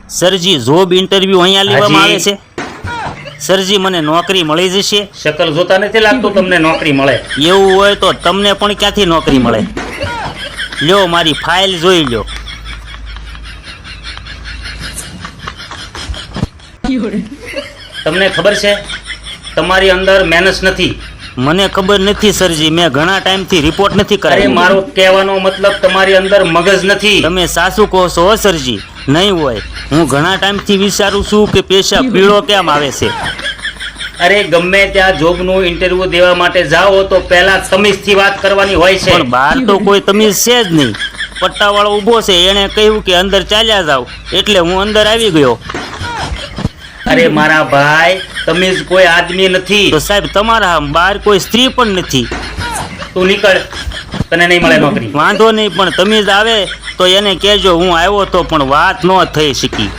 સરજી job interview અહીંયા લેવામાં આવે છે? સરજી મને નોકરી મળી જશે? શકલ જોતા નથી લાગતું તમને નોકરી મળે. એવું હોય તો તમને પણ ક્યાંથી નોકરી મળે? લ્યો મારી ફાઇલ જોઈ લ્યો. તમને ખબર છે તમારી અંદર મહેનત નથી. મને ખબર નથી સરજી, મેં ઘણા ટાઈમથી રિપોર્ટ નથી અરે કરાવ્યો. મારો કહેવાનો મતલબ તમારી અંદર મગજ નથી. તમે સાચું કહો છો હો સરજી, નહીં હોય. હું ઘણા ટાઈમથી વિચારું છું કે પૈસા પીળો કેમ આવે છે. અરે ગમે ત્યાં જોબનું ઇન્ટરવ્યુ દેવા માટે જાઓ તો પહેલા તમીઝથી વાત કરવાની હોય છે. પણ બહાર તો કોઈ તમીઝ છે જ નહીં. પટ્ટાવાળો ઊભો છે, એણે કહ્યું કે અંદર ચાલ્યા જાવ, એટલે હું અંદર આવી ગયો. અરે મારા ભાઈ, તમીઝ કોઈ આદમી નથી. તો સાહેબ તમારા બહાર કોઈ સ્ત્રી પણ નથી. તું નીકળ, તને નહીં મળે નોકરી. વાંધો નહીં, પણ તમીઝ આવે તો એને કહેજો હું આવ્યો તો પણ વાત ન થઈ શકી.